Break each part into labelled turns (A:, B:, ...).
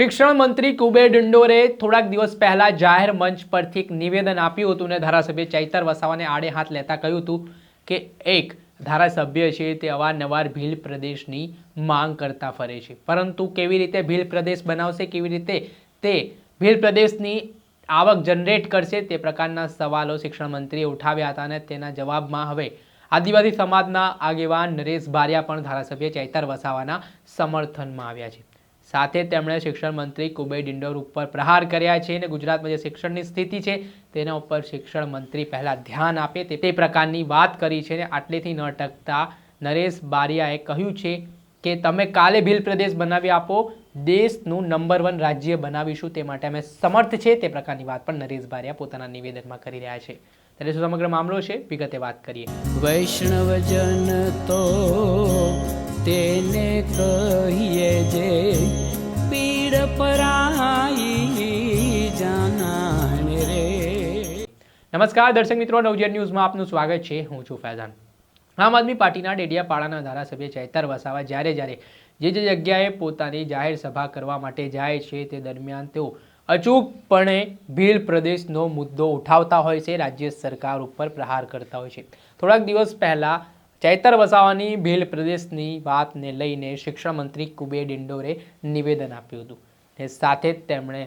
A: શિક્ષણ મંત્રી કુબેર ડિંડોરે થોડાક દિવસ પહેલા જાહેર મંચ પરથી એક નિવેદન આપ્યું હતું અને ધારાસભ્ય ચૈતર વસાવાને આડે હાથ લેતા કહ્યું હતું કે એક ધારાસભ્ય છે તે અવારનવાર ભીલ પ્રદેશની માંગ કરતા ફરે છે, પરંતુ કેવી રીતે ભીલ પ્રદેશ બનાવશે, કેવી રીતે તે ભીલ પ્રદેશની આવક જનરેટ કરશે, તે પ્રકારના સવાલો શિક્ષણ મંત્રીએ ઉઠાવ્યા હતા અને તેના જવાબમાં હવે આદિવાસી સમાજના આગેવાન નરેશ બારિયા પણ ધારાસભ્ય ચૈતર વસાવાના સમર્થનમાં આવ્યા છે। સાથે તેમણે શિક્ષણ મંત્રી કુબેર ડિંડોર ઉપર પ્રહાર કર્યા છે અને ગુજરાતમાં જે શિક્ષણની સ્થિતિ છે તેના ઉપર શિક્ષણ મંત્રી પહેલા ધ્યાન આપે તે પ્રકારની વાત કરી છે। આટલેથી ન ટકતા નરેશ બારિયાએ કહ્યું છે કે તમે કાલે ભીલ પ્રદેશ બનાવી આપો, દેશનું નંબર 1 રાજ્ય બનાવીશું, તે માટે અમે સમર્થ છે, તે પ્રકારની વાત પણ નરેશ બારિયા પોતાના નિવેદનમાં કરી રહ્યા છે। ત્યારે શું સમગ્ર મામલો છે, વિગતે વાત કરીએ।
B: વૈષ્ણવજન તો તેને કહીએ જે પીડ પરાઈ જાનાને રે।
A: નમસ્કાર દર્શક મિત્રો, નવજીવન ન્યૂઝમાં આપનું સ્વાગત છે। હું છું ફૈઝાન। આમ આદમી પાર્ટીના ડેડિયાપાડાના ધારાસભ્ય ચૈતર વસાવા જ્યારે જે જગ્યાએ પોતાની જાહેર સભા કરવા માટે જાય છે તે દરમિયાન તેઓ અચૂકપણે ભીલ પ્રદેશનો મુદ્દો ઉઠાવતા હોય છે, રાજ્ય સરકાર ઉપર પ્રહાર કરતા હોય છે। થોડાક દિવસ પહેલા ચૈતર વસાવાની ભીલ પ્રદેશની વાતને લઈને શિક્ષણ મંત્રી કુબેર ડિંડોરે નિવેદન આપ્યું હતું અને સાથે જ તેમણે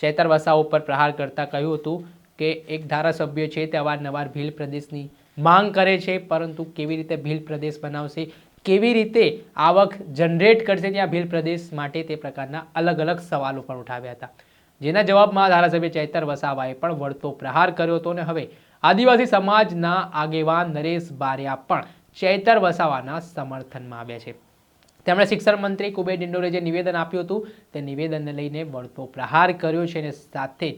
A: ચૈતર વસાવા ઉપર પ્રહાર કરતા કહ્યું હતું કે એક ધારાસભ્ય છે તે અવારનવાર ભીલ પ્રદેશની માંગ કરે છે, પરંતુ કેવી રીતે ભીલ પ્રદેશ બનાવશે, કેવી રીતે આવક જનરેટ કરશે ત્યાં ભીલ પ્રદેશ માટે, તે પ્રકારના અલગ અલગ સવાલો પણ ઉઠાવ્યા હતા, જેના જવાબમાં ધારાસભ્ય ચૈતર વસાવાએ પણ વળતો પ્રહાર કર્યો હતો અને હવે આદિવાસી સમાજના આગેવાન નરેશ બારિયા પણ ચૈતર વસાવાના સમર્થનમાં આવ્યા છે। તેમણે શિક્ષણ મંત્રી કુબેર ડિંડોરે જે નિવેદન આપ્યું હતું તે નિવેદનને લઈને વળતો પ્રહાર કર્યો છે અને સાથે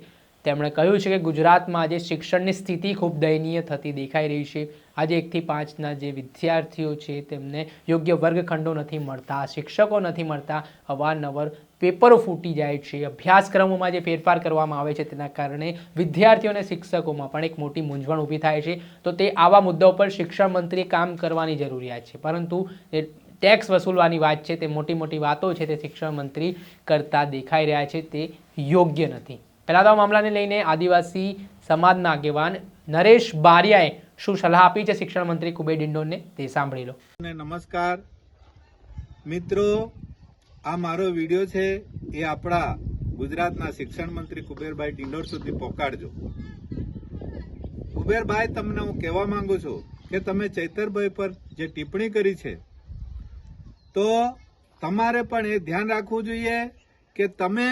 A: તેમણે કહ્યું છે કે ગુજરાતમાં આજે શિક્ષણની સ્થિતિ ખૂબ દયનીય થતી દેખાઈ રહી છે। આજે 1 થી 5ના જે વિદ્યાર્થીઓ છે તેમને યોગ્ય વર્ગખંડો નથી મળતા, શિક્ષકો નથી મળતા, અવારનવાર પેપરો ફૂટી જાય છે, અભ્યાસક્રમોમાં જે ફેરફાર કરવામાં આવે છે તેના કારણે વિદ્યાર્થીઓ અને શિક્ષકોમાં પણ એક મોટી મૂંઝવણ ઊભી થાય છે। તો તે આવા મુદ્દાઓ પર શિક્ષણ મંત્રીએ કામ કરવાની જરૂરિયાત છે, પરંતુ એ ટેક્સ વસૂલવાની વાત છે, તે મોટી વાતો છે તે શિક્ષણ મંત્રી કરતા દેખાઈ રહ્યા છે, તે યોગ્ય નથી। પહેલા તો આ મામલાને લઈને આદિવાસી સમાજના આગેવાન નરેશ બારિયાએ શું સલાહ આપી છે શિક્ષણ મંત્રી કુબેર ડિંડોરને, તે સાંભળી લો।
C: નમસ્કાર મિત્રો, આ મારો વિડીયો છે એ આપણા ગુજરાતના શિક્ષણ મંત્રી કુબેરભાઈ ડિંડોર સુધી પહોંચાડજો। કુબેરભાઈ, તમને હું કહેવા માંગુ છું કે તમે ચૈતરભાઈ પર જે ટિપ્પણી કરી છે તો તમારે પણ એ ધ્યાન રાખવું જોઈએ કે તમે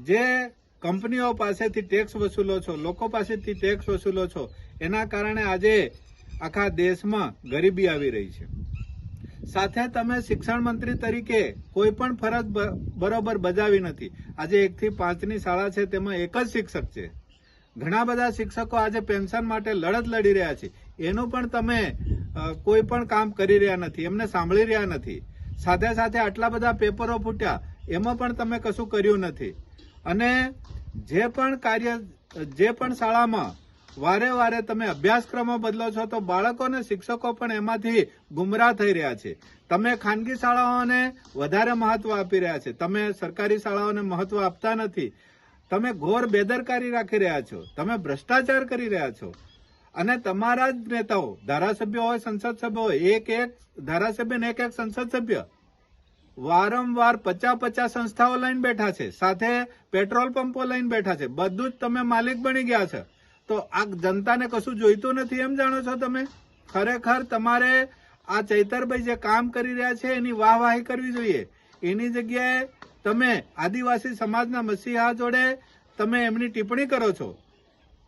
C: જે કંપનીઓ પાસેથી ટેક્સ વસૂલો છો, લોકો પાસેથી ટેક્સ વસૂલો છો, એના કારણે આજે આખા દેશમાં ગરીબી આવી રહી છે। સાથે તમે શિક્ષણ મંત્રી તરીકે કોઈ પણ ફરજ બરોબર બજાવી નથી। આજે 1 થી 5ની શાળા છે તેમાં એક જ શિક્ષક છે, ઘણા બધા શિક્ષકો આજે પેન્શન માટે લડત લડી રહ્યા છે, એનું પણ તમે કોઈ પણ કામ કરી રહ્યા નથી, એમને સાંભળી રહ્યા નથી। સાથે સાથે આટલા બધા પેપરો ફૂટ્યા એમાં પણ તમે કશું કર્યું નથી। અને જે પણ શાળામાં વારે તમે અભ્યાસક્રમો બદલો છો તો બાળકો અને શિક્ષકો પણ એમાંથી ગુમરાહ થઈ રહ્યા છે। તમે ખાનગી શાળાઓને વધારે મહત્વ આપી રહ્યા છે, તમે સરકારી શાળાઓને મહત્વ આપતા નથી। તમે ઘોર બેદરકારી રાખી રહ્યા છો, તમે ભ્રષ્ટાચાર કરી રહ્યા છો અને તમારા જ નેતાઓ, ધારાસભ્ય હોય, સંસદ સભ્ય હોય, એક ધારાસભ્ય ને એક સંસદ સભ્ય વારંવાર 50 સંસ્થાઓ લઈને બેઠા છે, સાથે પેટ્રોલ પંપો લઈને બેઠા છે, બધું જ તમે માલિક બની ગયા છે। તો આ જનતાને કશું જોઈતું નથી એમ જાણો છો તમે? ખરેખર તમારે આ ચૈતરભાઈ જે કામ કરી રહ્યા છે એની વાહવાહી કરવી જોઈએ। એની જગ્યાએ તમે આદિવાસી સમાજના મસીહા જોડે તમે એમની ટિપ્પણી કરો છો,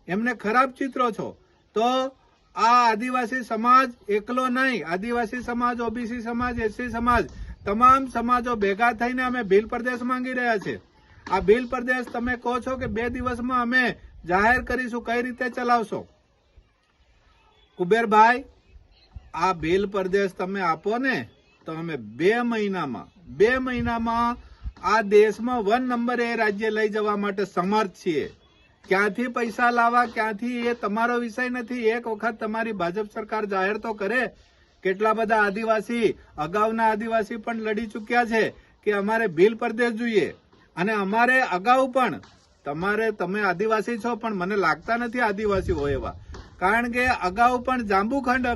C: એમને ખરાબ ચિત્રો છો। તો આ આદિવાસી સમાજ એકલો નહીં, આદિવાસી સમાજ, ઓબીસી સમાજ, એસસી સમાજ, તમામ સમાજો ભેગા થઈને અમે ભીલ પ્રદેશ માંગી રહ્યા છે। આ ભીલ પ્રદેશ તમે કહો છો કે 2 દિવસમાં અમે જાહેર કરીશું, કઈ રીતે ચલાવશો? કુબેરભાઈ, આ ભીલ પ્રદેશ તમે આપો ને તો અમે 2 મહિનામાં આ દેશમાં 1 નંબરે રાજ્ય લઈ જવા માટે સમર્થ છીએ। ક્યાંથી પૈસા લાવવા, ક્યાંથી, એ તમારો વિષય નથી। એક વખત તમારી ભાજપ સરકાર જાહેર તો કરે। કેટલા બધા આદિવાસી, અગાઉના આદિવાસી પણ લડી ચૂક્યા છે કે અમારે ભીલ પ્રદેશ જોઈએ। અને અમારે અગાઉ પણ તમે આદિવાસી છો પણ મને લાગતા નથી આદિવાસી હોય એવા, કારણ કે અગાઉ પણ જાંબુખંડ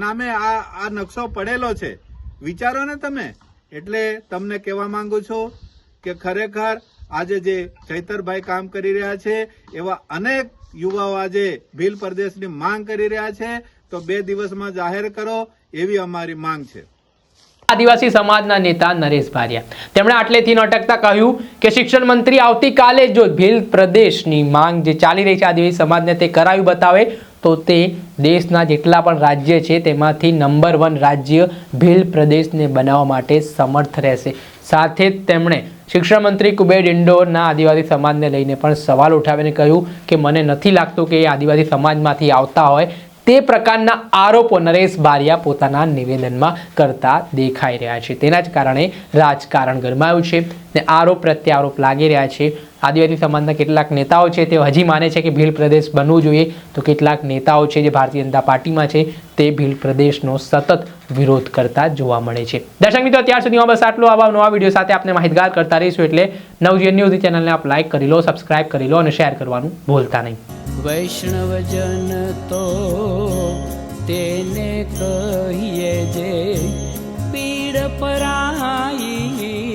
C: નામે આ નકશો પડેલો છે, વિચારો ને તમે. એટલે તમને કહેવા માંગુ છું કે ખરેખર આજે જે ચૈતરભાઈ કામ કરી રહ્યા છે એવા અનેક યુવાઓ આજે ભીલ પ્રદેશની માંગ કરી રહ્યા છે, તો 2 દિવસમાં જાહેર કરો એવી અમારી માંગ છે.
A: આદિવાસી સમાજના નેતા નરેશ બારિયા તેમણે આટલેથી ન અટકતા કહ્યું કે શિક્ષણ મંત્રી આવતીકાલે જો ભીલ પ્રદેશની માંગ જે ચાલી રહી છે આદિવાસી સમાજને તે કરાવી બતાવે તો તે દેશના જેટલા પણ રાજ્ય છે તેમાંથી નંબર 1 રાજ્ય ભીલ પ્રદેશને બનાવવા માટે સમર્થ રહેશે. સાથે જ તેમણે શિક્ષણ મંત્રી કુબેર ડિંડોરના આદિવાસી સમાજને લઈને પણ સવાલ ઉઠાવીને કહ્યું કે મને નથી લાગતું કે એ આદિવાસી સમાજમાંથી આવતા હોય. તે પ્રકારના આરોપો નરેશ બારિયા પોતાના નિવેદનમાં કરતા દેખાઈ રહ્યા છે. તેના જ કારણે રાજકારણ ગરમાયું છે ને આરોપ પ્રત્યારોપ લાગી રહ્યા છે. આદિવાસી સમાજના કેટલાક નેતાઓ છે તે હજી માને છે કે ભીલ પ્રદેશ બનવું જોઈએ, તો કેટલાક નેતાઓ છે જે ભારતીય જનતા પાર્ટીમાં છે તે ભીલ પ્રદેશનો સતત વિરોધ કરતા જોવા મળે છે. દર્શક મિત્રો, અત્યાર સુધીમાં બસ આટલું. આવા નવા વિડીયો સાથે આપણે માહિતગાર કરતા રહીશું, એટલે નવજીવન ન્યૂઝ ચેનલને આપ લાઈક કરી લો, સબસ્ક્રાઇબ કરી લો અને શેર કરવાનું ભૂલતા નહીં.
B: વૈષ્ણવજન તો તેને કહીએ જે પીડ પરાઈ.